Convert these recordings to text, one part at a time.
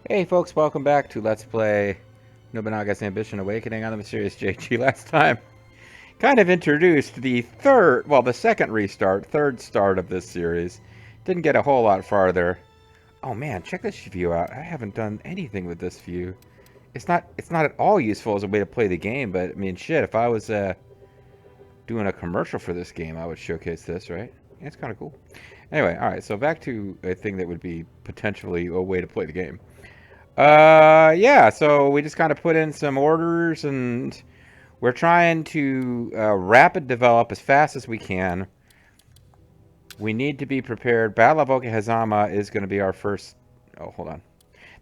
Hey folks, welcome back to Let's Play Nobunaga's Ambition Awakening on the Mysterious JG. Last time, kind of introduced the the second restart, third start of this series. Didn't get a whole lot farther. Oh man, check this view out. I haven't done anything with this view. It's not at all useful as a way to play the game, but I mean shit, if I was doing a commercial for this game, I would showcase this, right? Yeah, it's kind of cool. Anyway, alright, so back to a thing that would be potentially a way to play the game. Yeah, so we just kind of put in some orders and we're trying to rapid develop as fast as we can. We need to be prepared. Battle of Okehazama is going to be our first... Oh, hold on.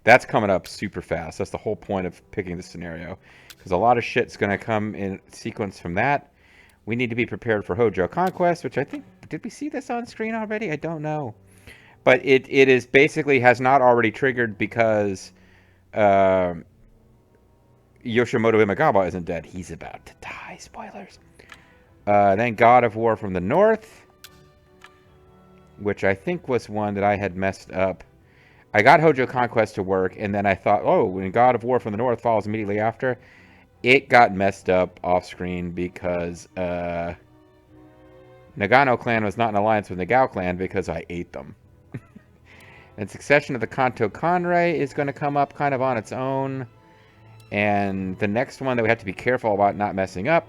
That's coming up super fast. That's the whole point of picking this scenario. Because a lot of shit's going to come in sequence from that. We need to be prepared for Hojo Conquest, which I think... Did we see this on screen already? I don't know. But it is basically has not already triggered because... Yoshimoto Imagawa isn't dead. He's about to die. Spoilers. Then God of War from the North, which I think was one that I had messed up. I got Hojo Conquest to work, and then I thought, oh, when God of War from the North follows immediately after, it got messed up off screen because Nagano clan was not in alliance with Nagao clan because I ate them. And Succession of the Kanto Kanrei is going to come up kind of on its own. And the next one that we have to be careful about not messing up,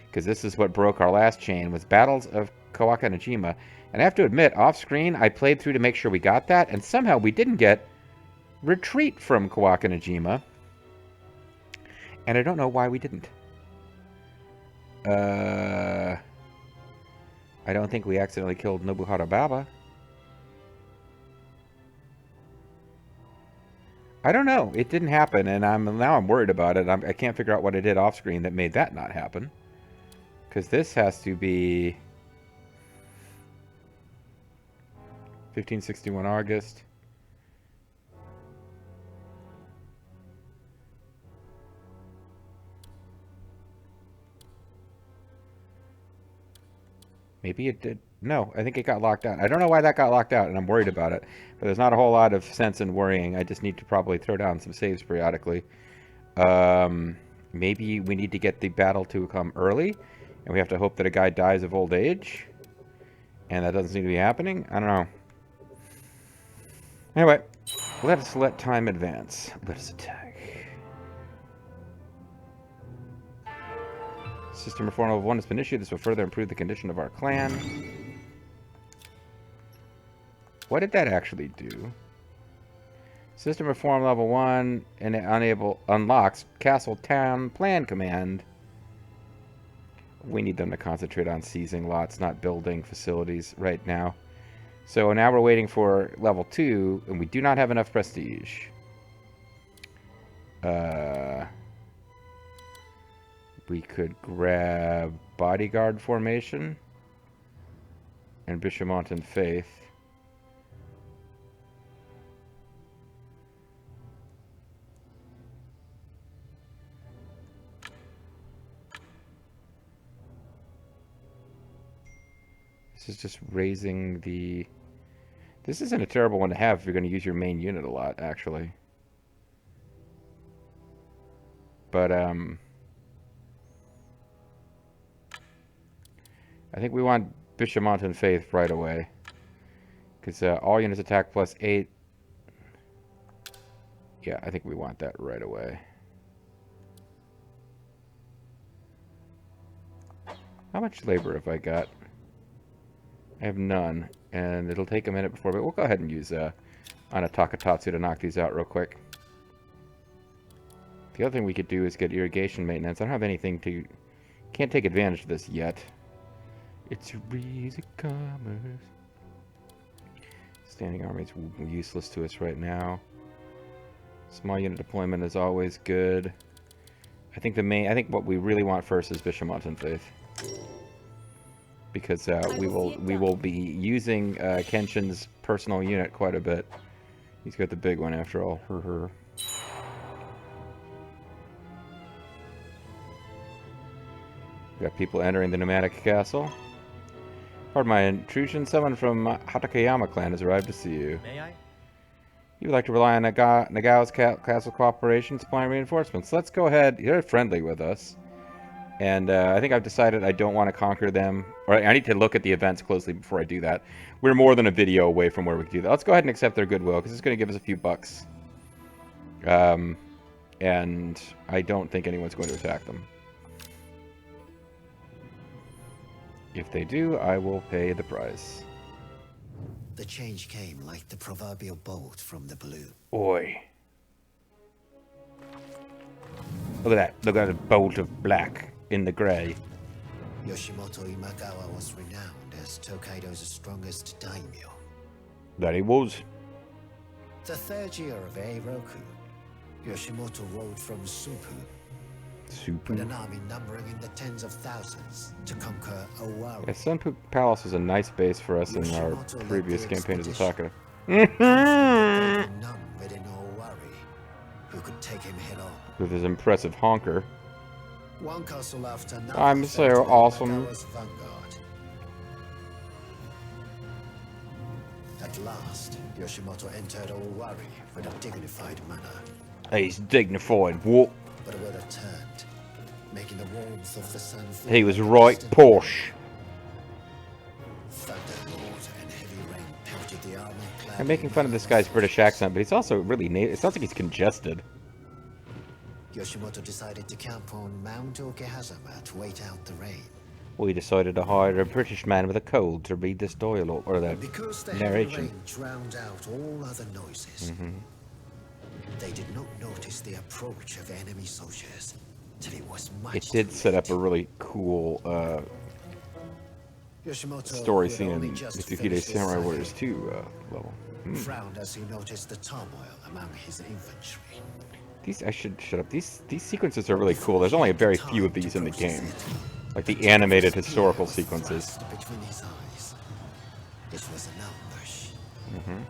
because this is what broke our last chain, was Battles of Kawaka Najima. And I have to admit, off screen, I played through to make sure we got that, and somehow we didn't get Retreat from Kawaka Najima. And I don't know why we didn't. I don't think we accidentally killed Nobunaga Baba. I don't know. It didn't happen, and now I'm worried about it. I can't figure out what I did off screen that made that not happen. Because this has to be 1561 August. Maybe it did. No, I think it got locked out. I don't know why that got locked out, and I'm worried about it. But there's not a whole lot of sense in worrying. I just need to probably throw down some saves periodically. Maybe we need to get the battle to come early, and we have to hope that a guy dies of old age. And that doesn't seem to be happening. I don't know. Anyway, let's let time advance. Let us attack. System reform level 1 has been issued. This will further improve the condition of our clan. What did that actually do? System reform level 1 and it unlocks Castle Town Plan Command. We need them to concentrate on seizing lots, not building facilities right now. So now we're waiting for level 2, and we do not have enough prestige. We could grab Bodyguard Formation and Bishamontan Faith. This is just raising the... This isn't a terrible one to have if you're going to use your main unit a lot, actually. But, I think we want Bishamontan Faith right away. Because all units attack plus 8. Yeah, I think we want that right away. How much labor have I got? I have none. And it'll take a minute before... But we'll go ahead and use Ana Takatatsu to knock these out real quick. The other thing we could do is get irrigation maintenance. I don't have anything to... Can't take advantage of this yet. It's easy commerce. Standing army's useless to us right now. Small unit deployment is always good. I think what we really want first is Bishamontan Faith, because we will be using Kenshin's personal unit quite a bit. He's got the big one after all. We got people entering the nomadic castle. Pardon my intrusion. Someone from Hatakeyama clan has arrived to see you. May I? You would like to rely on Nagao's castle cooperation, supplying reinforcements. Let's go ahead. They're friendly with us. And I think I've decided I don't want to conquer them. Or I need to look at the events closely before I do that. We're more than a video away from where we can do that. Let's go ahead and accept their goodwill, because it's going to give us a few bucks. And I don't think anyone's going to attack them. If they do, I will pay the price. The change came like the proverbial bolt from the blue. Oi. Look at that. Look at the bolt of black in the grey. Yoshimoto Imagawa was renowned as Tokaido's strongest daimyo. That he was. The third year of Eiroku, Yoshimoto rode from Supu with an army numbering in the tens of thousands to conquer Owari. Yeah, Sunpu Palace was a nice base for us in our previous campaign as Osaka. None within Owari who could take him head on. With his impressive honker. One castle after another. I'm so awesome. At last, Yoshimoto entered Owari with a dignified manner. He's dignified, what? But a weather turned, making the warmth of the sun. He was right Porsche. Thunder roared and heavy rain pelted the armor. I'm making fun of this guy's British accent, but he's also really it sounds like he's congested. Yoshimoto decided to camp on Mount Okehazama to wait out the rain. We decided to hire a British man with a cold to read this dialogue, or the because the narration. Rain drowned out all other noises. They did not notice the approach of enemy soldiers till it was much. It did set up a really cool story scene in Mitsuhide Samurai Warriors 2 level. Frowned as he noticed the turmoil among his infantry. I should shut up. These sequences are really cool. There's only a very few of these in the game. Like the animated historical sequences. Between his eyes. It was an ambush.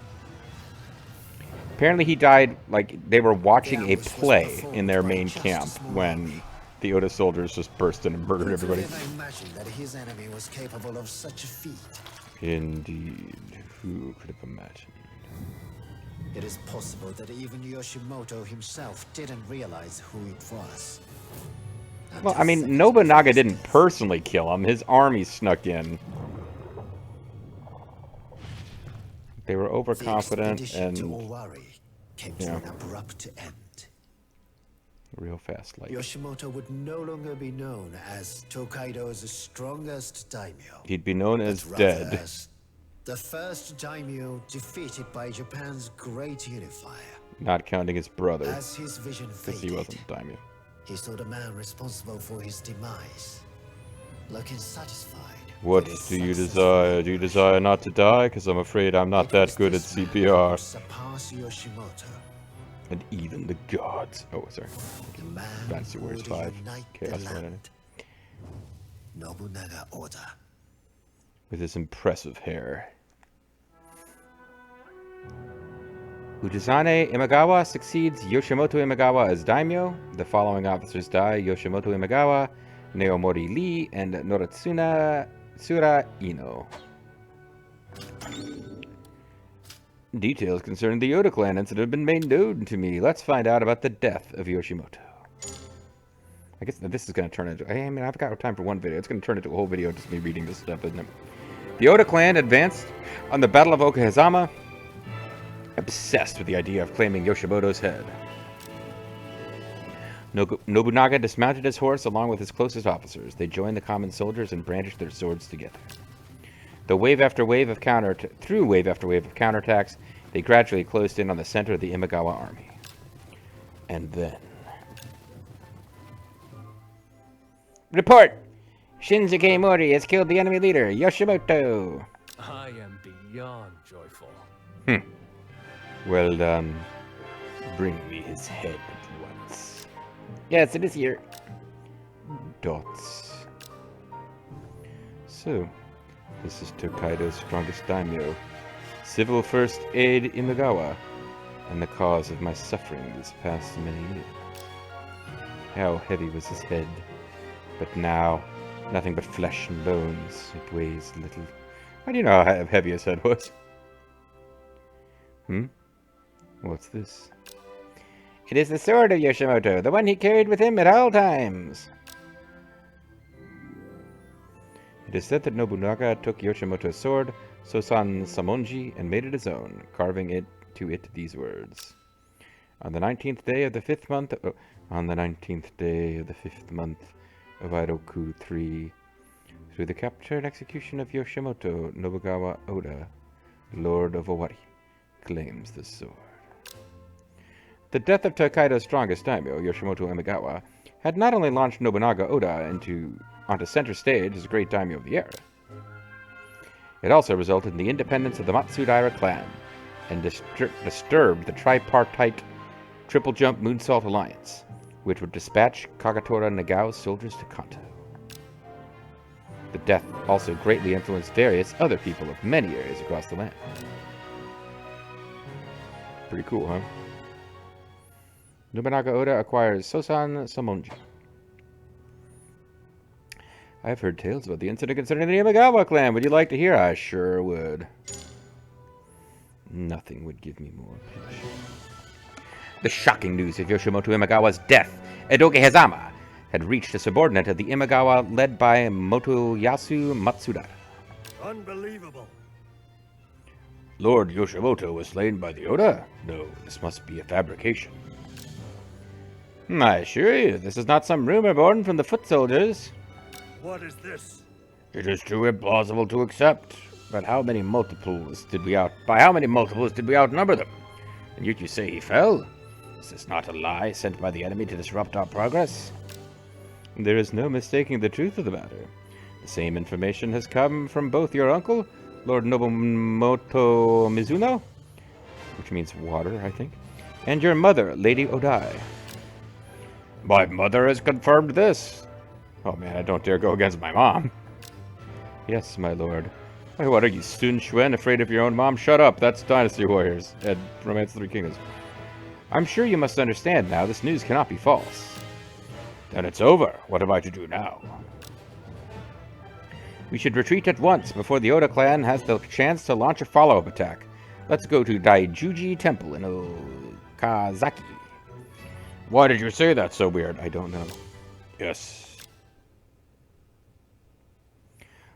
Apparently he died, like, they were watching a play in their main camp when the Oda soldiers just burst in and murdered everybody. Who could ever imagine that his enemy was capable of such a feat? Indeed. Who could have imagined? It is possible that even Yoshimoto himself didn't realize who it was. Well, I mean, Nobunaga didn't personally kill him. His army snuck in. They were overconfident and, came to an abrupt end. Real fast, like. Yoshimoto would no longer be known as Tokaido's strongest daimyo. He'd be known as but dead. rather as the first daimyo defeated by Japan's great unifier. Not counting his brother, As his vision because he faded, wasn't a daimyo. he saw the man responsible for his demise, looking satisfied. What with his do you success. desire? Do you desire not to die? Because I'm afraid I'm not It that was good at this man CPR. who surpassed Yoshimoto. And even the gods. Oh, sorry. The man Fantasy who Warriors would 5. unite Chaos the Planet. land. Nobunaga Oda. With his impressive hair. Ujizane Imagawa succeeds Yoshimoto Imagawa as daimyo. The following officers die: Yoshimoto Imagawa, Naomori Lee, and Noratsuna Tsura Ino. Details concerning the Oda clan incident have been made known to me. Let's find out about the death of Yoshimoto. I guess this is going to turn into... I mean, I've got time for one video. It's going to turn into a whole video just me reading this stuff, isn't it? The Oda clan advanced on the Battle of Okehazama, obsessed with the idea of claiming Yoshimoto's head. Nobunaga dismounted his horse along with his closest officers. They joined the common soldiers and brandished their swords together. Through wave after wave of counterattacks, they gradually closed in on the center of the Imagawa army. And then... Report! Shinsuke Mori has killed the enemy leader, Yoshimoto! I am beyond joyful. Well done. Bring me his head at once. Yes, it is here. Dots. So, this is Tokaido's strongest daimyo, Civil First Aid Imagawa, and the cause of my suffering these past many years. How heavy was his head, but now, nothing but flesh and bones. It weighs little. How do you know how heavy his head was? What's this? It is the sword of Yoshimoto, the one he carried with him at all times. It is said that Nobunaga took Yoshimoto's sword, Sosan Samonji, and made it his own, carving to it these words. On the 19th day of the 5th month... on the 19th day of the 5th month of Iroku 3, through the capture and execution of Yoshimoto, Nobunaga Oda, Lord of Owari, claims the sword. The death of Tokaido's strongest daimyo, Yoshimoto Imagawa, had not only launched Nobunaga Oda onto center stage as a great daimyo of the era, it also resulted in the independence of the Matsudaira clan and disturbed the tripartite triple jump moonsault alliance, which would dispatch Kagetora Nagao's soldiers to Kanto. The death also greatly influenced various other people of many areas across the land. Pretty cool, huh? Nobunaga Oda acquires Sosan Samonji. I've heard tales about the incident concerning the Imagawa clan. Would you like to hear? I sure would. Nothing would give me more pleasure. The shocking news of Yoshimoto Imagawa's death at Okehazama had reached a subordinate of the Imagawa led by Motoyasu Matsuda. Unbelievable. Lord Yoshimoto was slain by the Oda? No, this must be a fabrication. I assure you, this is not some rumor born from the foot soldiers. What is this? It is too implausible to accept. But by how many multiples did we outnumber them? And yet you say he fell? Is this not a lie sent by the enemy to disrupt our progress? There is no mistaking the truth of the matter. The same information has come from both your uncle, Lord Nobumoto Mizuno, which means water, I think, and your mother, Lady Odai. My mother has confirmed this. Oh man, I don't dare go against my mom. Yes, my lord. Why, what are you, Sun Xuan, afraid of your own mom? Shut up, that's Dynasty Warriors and Romance of the Three Kingdoms. I'm sure you must understand now this news cannot be false. Then it's over. What am I to do now? We should retreat at once before the Oda clan has the chance to launch a follow-up attack. Let's go to Daijuji Temple in Okazaki. Why did you say that so weird? I don't know. Yes.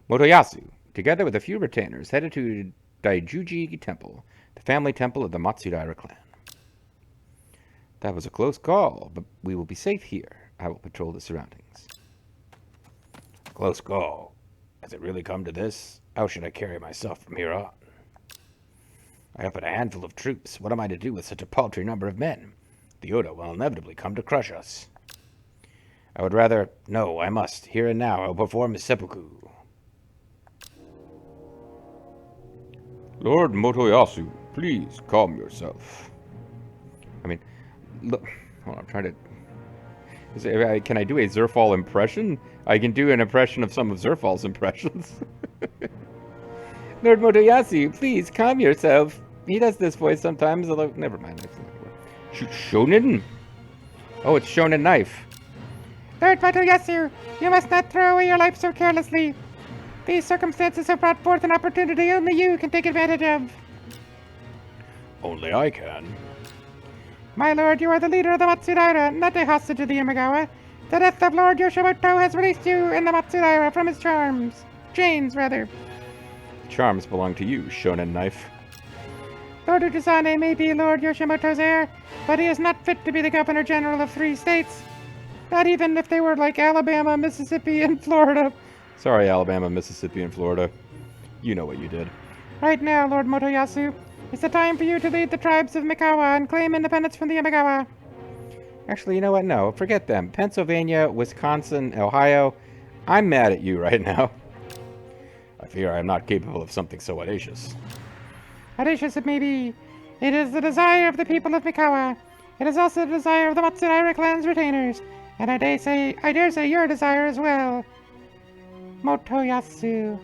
Motoyasu, together with a few retainers, headed to Daijuji Temple, the family temple of the Matsudaira clan. That was a close call, but we will be safe here. I will patrol the surroundings. Close call. Has it really come to this? How should I carry myself from here on? I have but a handful of troops. What am I to do with such a paltry number of men? The Oda will inevitably come to crush us. I would rather... No, I must. Here and now I will perform his seppuku. Lord Motoyasu, please calm yourself. I mean, look... Hold on, I'm trying to... Can I do a Zerfall impression? I can do an impression of some of Zerfall's impressions. Lord Motoyasu, please calm yourself. He does this voice sometimes, although... Never mind. Shonen? Oh, it's Shonen Knife. Lord Motoyasu, you must not throw away your life so carelessly. These circumstances have brought forth an opportunity only you can take advantage of. Only I can. My lord, you are the leader of the Matsudaira, not a hostage of the Imagawa. The death of Lord Yoshimoto has released you and the Matsudaira from his chains, rather. Charms belong to you, Shonen Knife. Lord Okehazama may be Lord Yoshimoto's heir, but he is not fit to be the Governor General of 3 states. Not even if they were like Alabama, Mississippi, and Florida. Sorry, Alabama, Mississippi, and Florida. You know what you did. Right now, Lord Motoyasu, it's the time for you to lead the tribes of Mikawa and claim independence from the Imagawa. Actually, you know what? No, forget them. Pennsylvania, Wisconsin, Ohio. I'm mad at you right now. I fear I am not capable of something so audacious. Audacious it may be. It is the desire of the people of Mikawa. It is also the desire of the Matsudaira clan's retainers. And I dare say your desire as well. Motoyasu,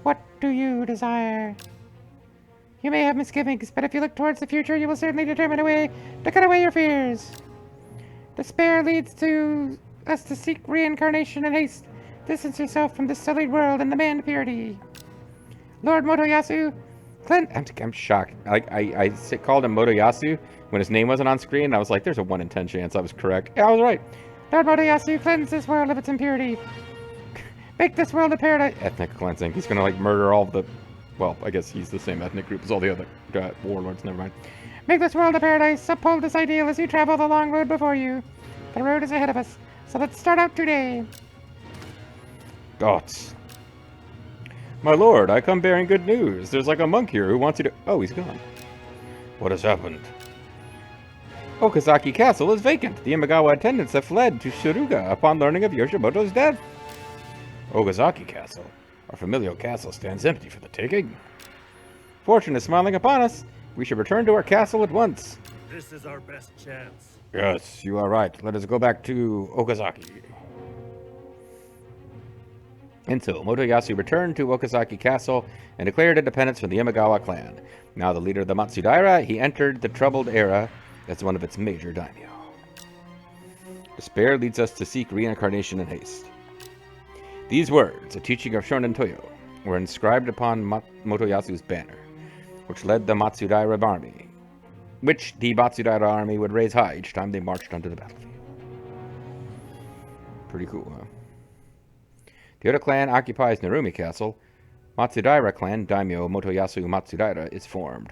what do you desire? You may have misgivings, but if you look towards the future, you will certainly determine a way to cut away your fears. Despair leads us to seek reincarnation in haste. Distance yourself from this sullied world and demand purity. Lord Motoyasu, I'm shocked. I called him Motoyasu when his name wasn't on screen, and I was like, there's a 1 in 10 chance I was correct. Yeah, I was right. Lord Motoyasu, cleanse this world of its impurity. Make this world a paradise. Ethnic cleansing. He's gonna, like, murder all of the... Well, I guess he's the same ethnic group as all the other warlords. Never mind. Make this world a paradise. Uphold this ideal as you travel the long road before you. The road is ahead of us, so let's start out today. Gods. My lord, I come bearing good news. There's like a monk here who wants you to... Oh, he's gone. What has happened? Okazaki Castle is vacant. The Imagawa attendants have fled to Shiruga upon learning of Yoshimoto's death. Okazaki Castle? Our familial castle stands empty for the taking. Fortune is smiling upon us. We should return to our castle at once. This is our best chance. Yes, you are right. Let us go back to Okazaki. And so, Motoyasu returned to Okazaki Castle and declared independence from the Imagawa clan. Now the leader of the Matsudaira, he entered the troubled era as one of its major daimyo. Despair leads us to seek reincarnation in haste. These words, a teaching of Shonen Toyo, were inscribed upon Motoyasu's banner, which led the Matsudaira army, which the Matsudaira army would raise high each time they marched onto the battlefield. Pretty cool, huh? The Oda clan occupies Narumi Castle. Matsudaira clan, Daimyo Motoyasu Matsudaira, is formed.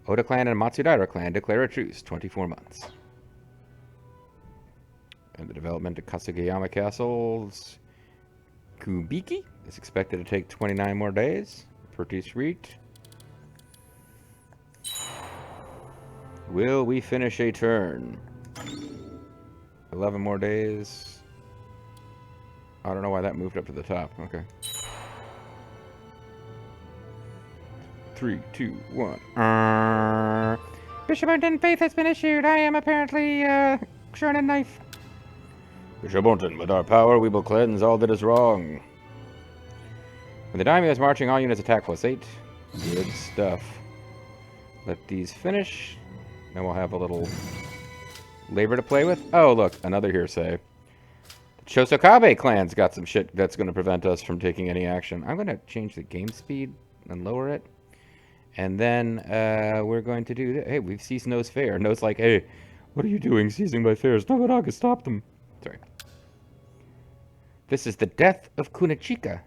Oda clan and Matsudaira clan declare a truce, 24 months. And the development of Kasugeyama Castle's Kubiki is expected to take 29 more days. Pretty sweet. Will we finish a turn? 11 more days. I don't know why that moved up to the top. Okay. 3, 2, 1. Bishop Unton Faith has been issued. I am apparently, Shonen Knife. Bishop Unton, with our power, we will cleanse all that is wrong. When the daimyo is marching, all units attack +8. Good stuff. Let these finish. Then we'll have a little labor to play with. Oh, look, another hearsay. The Chosokabe clan's got some shit that's going to prevent us from taking any action. I'm going to change the game speed and lower it. And then we're going to do... Hey, we've seized No's fair. No's like, hey, what are you doing seizing my fairs? Nobunaga, stop them. Sorry. This is the death of Kunachika.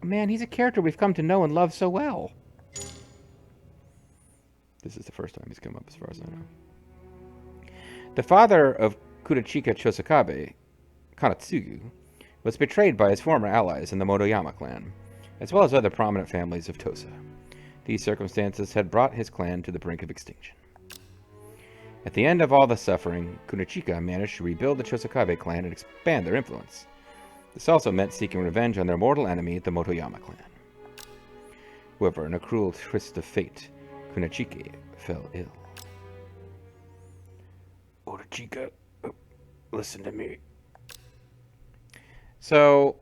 Man, he's a character we've come to know and love so well. This is the first time he's come up as far as I know. The father of Kunachika Chosokabe, Kanatsugu, was betrayed by his former allies in the Motoyama clan, as well as other prominent families of Tosa. These circumstances had brought his clan to the brink of extinction. At the end of all the suffering, Kunachika managed to rebuild the Chosokabe clan and expand their influence. This also meant seeking revenge on their mortal enemy, the Motoyama clan. However, in a cruel twist of fate, Kunachika fell ill. Orachika, listen to me. So,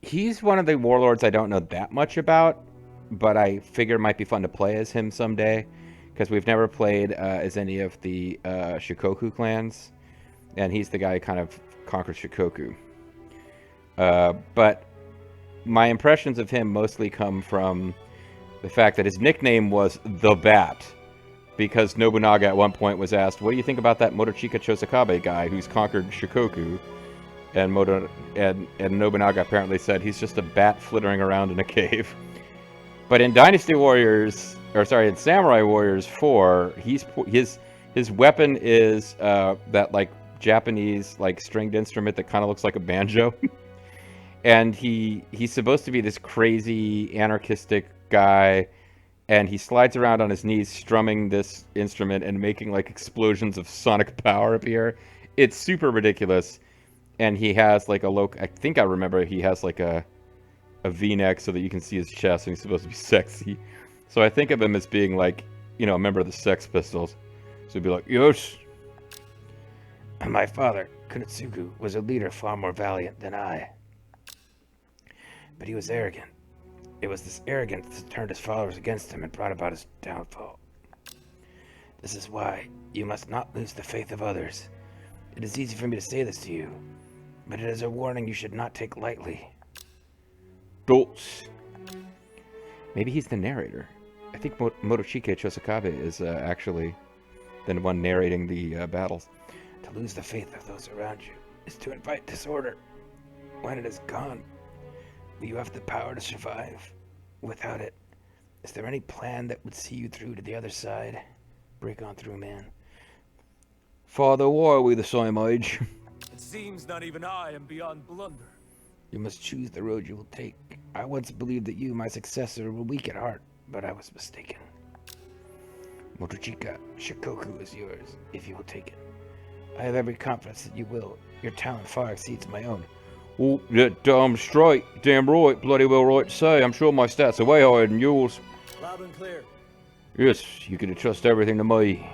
he's one of the warlords I don't know that much about, but I figure it might be fun to play as him someday, because we've never played as any of the Shikoku clans, and he's the guy who kind of conquers Shikoku. But my impressions of him mostly come from the fact that his nickname was The Bat, because Nobunaga at one point was asked, what do you think about that Motochika Chosokabe guy who's conquered Shikoku? And Nobunaga apparently said he's just a bat flittering around in a cave. But in in Samurai Warriors 4, his weapon is that like Japanese like stringed instrument that kind of looks like a banjo. And he's supposed to be this crazy anarchistic guy, and he slides around on his knees strumming this instrument and making like explosions of sonic power appear. It's super ridiculous. And he has like I think I remember he has like a V-neck so that you can see his chest, and he's supposed to be sexy. So I think of him as being like, you know, a member of the Sex Pistols. So he'd be like, yes. My father, Kunatsugu, was a leader far more valiant than I. But he was arrogant. It was this arrogance that turned his followers against him and brought about his downfall. This is why you must not lose the faith of others. It is easy for me to say this to you, but it is a warning you should not take lightly. Dolts. Maybe he's the narrator. I think Motochika Chosakabe is actually the one narrating the battles. To lose the faith of those around you is to invite disorder. When it is gone, will you have the power to survive? Without it, is there any plan that would see you through to the other side? Break on through, man. Father, why are we the same age? It seems not even I am beyond blunder. You must choose the road you will take. I once believed that you, my successor, were weak at heart, but I was mistaken. Motochika, Shikoku is yours, if you will take it. I have every confidence that you will. Your talent far exceeds my own. Oh, yeah, damn straight. Damn right. Bloody well right to say. I'm sure my stats are way higher than yours. Loud and clear. Yes, you can entrust everything to me.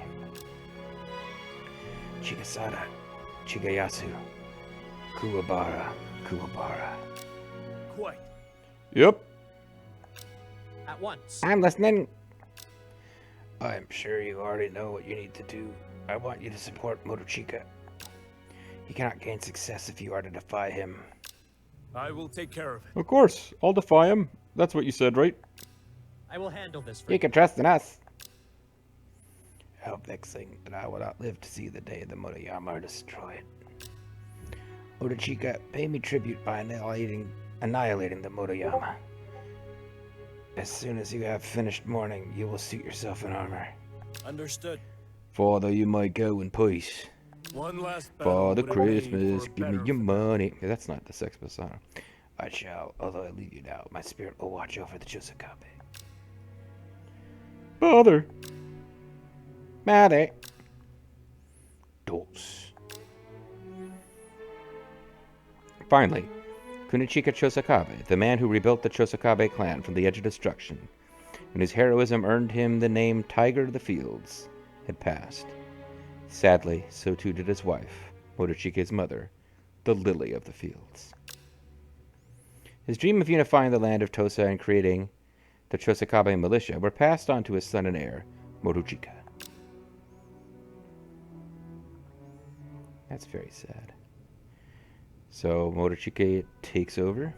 Chigasada, Chigayasu, Kuwabara, Kuwabara. Quite. Yep. At once. I'm listening. I'm sure you already know what you need to do. I want you to support Motochika. He cannot gain success if you are to defy him. I will take care of it. Of course, I'll defy him. That's what you said, right? I will handle this for You can trust in us. How vexing that I will not live to see the day the Motoyama are destroyed. Motochika, pay me tribute by annihilating the Motoyama. As soon as you have finished mourning, you will suit yourself in armor. Understood. Father, you might go in peace. One last battle. Father would have made Christmas, for a give me better your future. money. Yeah, that's not the Sex Pisano. I shall, although I leave you now, my spirit will watch over the Chosakabe. Father. Mother. Dos. Finally, Kunichika Chosakabe, the man who rebuilt the Chosakabe clan from the edge of destruction, and whose heroism earned him the name Tiger of the Fields, had passed. Sadly, so too did his wife, Motochika's mother, the Lily of the Fields. His dream of unifying the land of Tosa and creating the Chosakabe militia were passed on to his son and heir, Motochika. That's very sad. So Motochika takes over.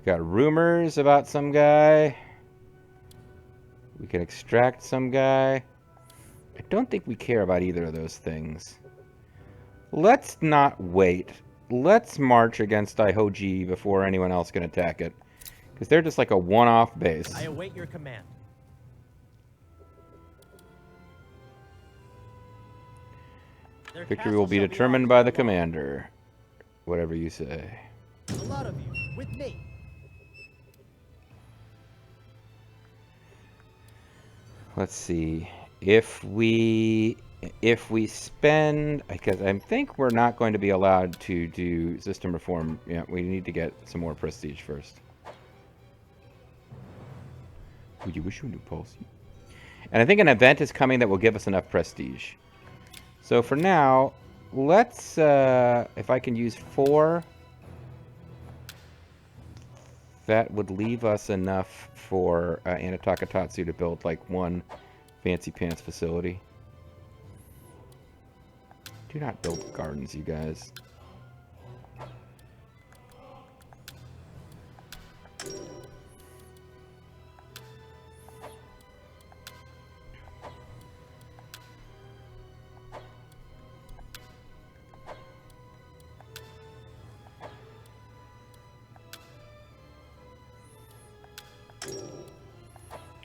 Got rumors about some guy. We can extract some guy. I don't think we care about either of those things. Let's not wait. Let's march against Daihoji before anyone else can attack it. Because they're just like a one-off base. I await your command. Their Victory castle will be shall determined belong by to the law. commander. Whatever you say. A lot of you, with me. Let's see. If we spend, because I think we're not going to be allowed to do system reform. Yeah, we need to get some more prestige first. Would you wish you knew policy? And I think an event is coming that will give us enough prestige. So for now, let's, if I can use 4, that would leave us enough for Anataka Tatsu to build like one fancy pants facility. Do not build gardens, you guys.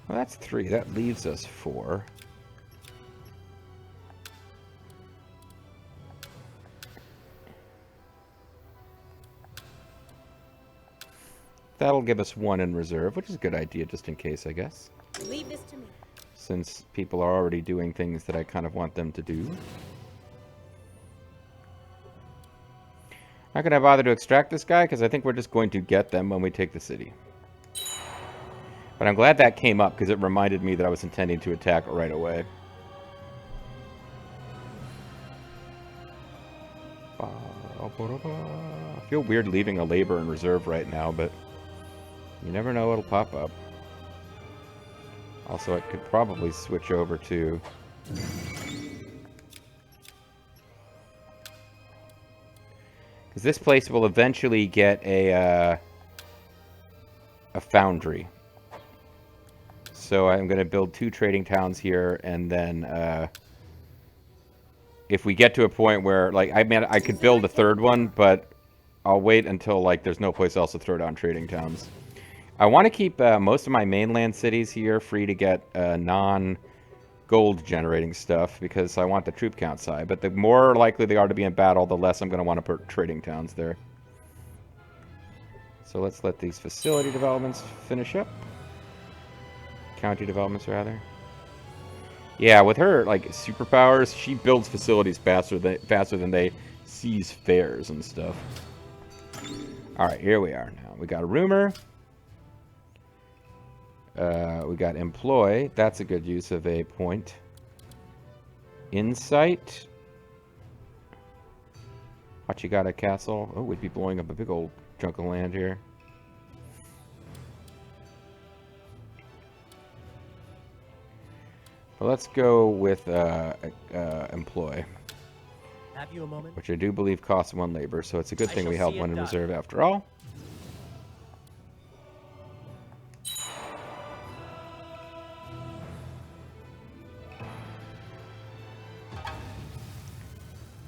Well, that's 3. That leaves us 4. That'll give us 1 in reserve, which is a good idea just in case, I guess. Leave this to me. Since people are already doing things that I kind of want them to do. Not going to bother to extract this guy, because I think we're just going to get them when we take the city. But I'm glad that came up, because it reminded me that I was intending to attack right away. I feel weird leaving a labor in reserve right now, but you never know what'll pop up. Also, I could probably switch over to... because this place will eventually get a foundry. So I'm going to build 2 trading towns here, and then if we get to a point where, like, I mean, I could build a 3rd one, but I'll wait until, like, there's no place else to throw down trading towns. I want to keep most of my mainland cities here free to get non-gold generating stuff, because I want the troop count high. But the more likely they are to be in battle, the less I'm going to want to put trading towns there. So let's let these facility developments finish up. County developments, rather. Yeah, with her, like, superpowers, she builds facilities faster than they seize fares and stuff. Alright, here we are now. We got a rumor. We got employ. That's a good use of a point. Insight. Hachigata Castle. Oh, we'd be blowing up a big old chunk of land here. Well, let's go with employ. Have you a moment? Which I do believe costs 1 labor, so it's a good thing we held 1 in reserve after all.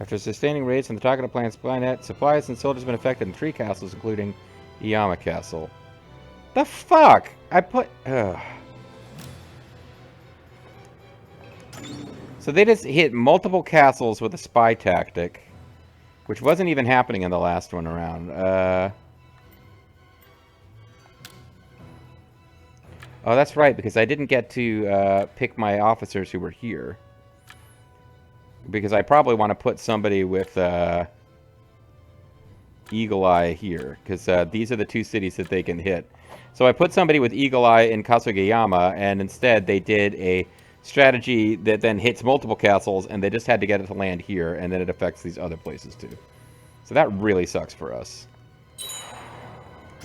After sustaining raids on the Takata Planet's planet, supplies and soldiers have been affected in 3 castles, including Iyama Castle. The fuck? I put... So they just hit multiple castles with a spy tactic, which wasn't even happening in the last one around. Oh, that's right, because I didn't get to pick my officers who were here. Because I probably want to put somebody with Eagle Eye here, because these are the 2 cities that they can hit. So I put somebody with Eagle Eye in Kasugeyama, and instead they did a strategy that then hits multiple castles, and they just had to get it to land here, and then it affects these other places too. So that really sucks for us.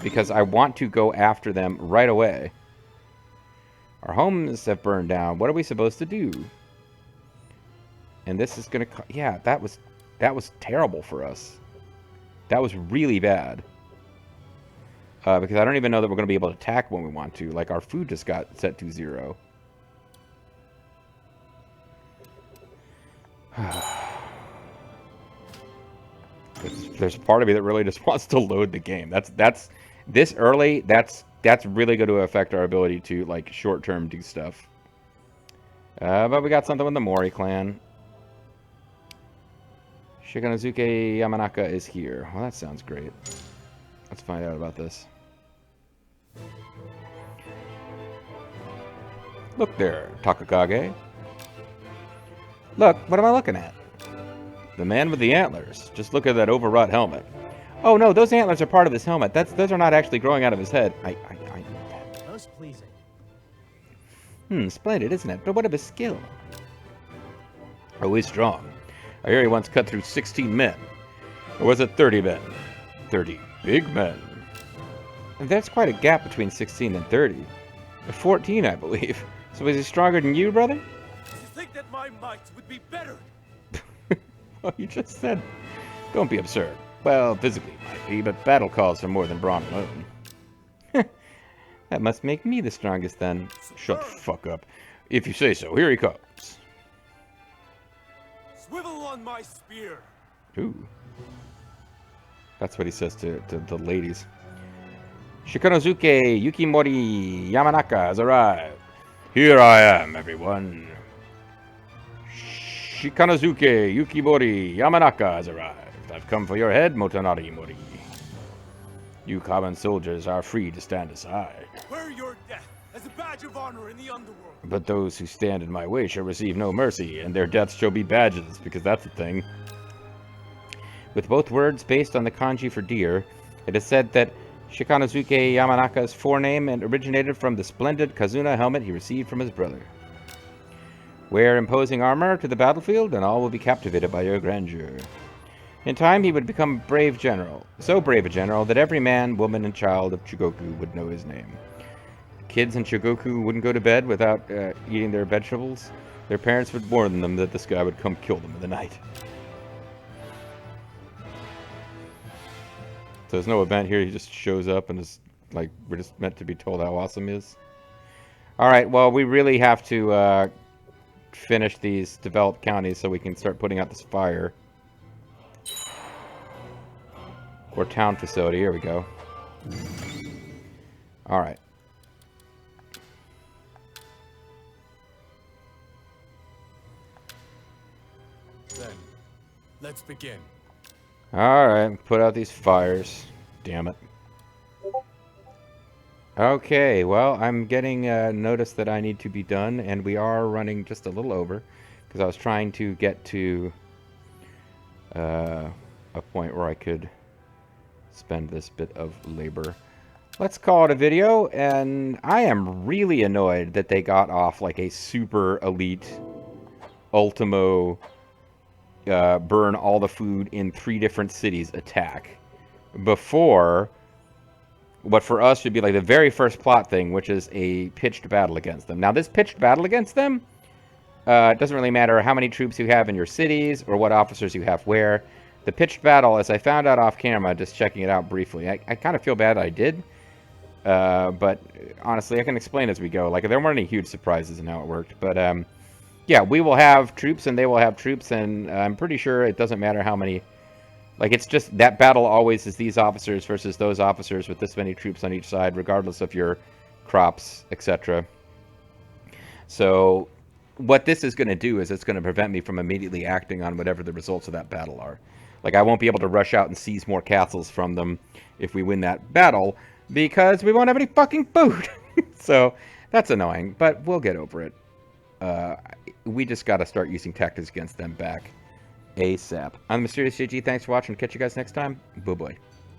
Because I want to go after them right away. Our homes have burned down. What are we supposed to do? And this is gonna... Yeah, that was terrible for us. That was really bad. Because I don't even know that we're going to be able to attack when we want to. Like, our food just got set to 0. There's a part of me that really just wants to load the game. That's this early. That's really going to affect our ability to, like, short-term do stuff. But we got something with the Mori clan. Shikanosuke Yamanaka is here. Well, that sounds great. Let's find out about this. Look there, Takakage. Look, what am I looking at? The man with the antlers. Just look at that overwrought helmet. Oh no, those antlers are part of his helmet. Those are not actually growing out of his head. I know that. Most pleasing. Splendid, isn't it? But what of his skill? Oh, he's strong. I hear he once cut through 16 men. Or was it 30 men? 30 big men. And there's quite a gap between 16 and 30. 14, I believe. So is he stronger than you, brother? You think that my might would be better? Well, you just said. Don't be absurd. Well, physically it might be, but battle calls for more than brawn alone. That must make me the strongest then. Shut the fuck up. If you say so, here he comes. Swivel on my spear. Ooh. That's what he says to the ladies. Shikanosuke Yukimori Yamanaka has arrived. Here I am, everyone. Shikanosuke Yukimori Yamanaka has arrived. I've come for your head, Motonari Mori. You common soldiers are free to stand aside. Wear your death as a badge of honor in the underworld. But those who stand in my way shall receive no mercy, and their deaths shall be badges, because that's the thing. With both words based on the kanji for deer, it is said that Shikanosuke Yamanaka's forename originated from the splendid Kazuna helmet he received from his brother. Wear imposing armor to the battlefield, and all will be captivated by your grandeur. In time, he would become a brave general. So brave a general that every man, woman, and child of Chugoku would know his name. Kids in Chugoku wouldn't go to bed without eating their vegetables. Their parents would warn them that this guy would come kill them in the night. So there's no event here. He just shows up and is like, we're just meant to be told how awesome he is. All right, well, we really have to finish these developed counties so we can start putting out this fire. Or town facility. Here we go. All right. Then, let's begin. All right, put out these fires. Damn it. Okay, well, I'm getting notice that I need to be done, and we are running just a little over, because I was trying to get to a point where I could spend this bit of labor. Let's call it a video, and I am really annoyed that they got off like a super elite Ultimo burn all the food in 3 different cities attack before what for us should be like the very first plot thing, which is a pitched battle against them. Now, this pitched battle against them, it doesn't really matter how many troops you have in your cities or what officers you have where. The pitched battle, as I found out off camera, just checking it out briefly, I kind of feel bad I did. But honestly, I can explain as we go. Like, there weren't any huge surprises in how it worked. But, yeah, we will have troops and they will have troops. And I'm pretty sure it doesn't matter how many. Like, it's just that battle always is these officers versus those officers with this many troops on each side, regardless of your crops, etc. So, what this is going to do is it's going to prevent me from immediately acting on whatever the results of that battle are. Like, I won't be able to rush out and seize more castles from them if we win that battle, because we won't have any fucking food. So, that's annoying, but we'll get over it. We just got to start using tactics against them back ASAP. I'm the Mysterious JG. Thanks for watching. Catch you guys next time. Bye-bye.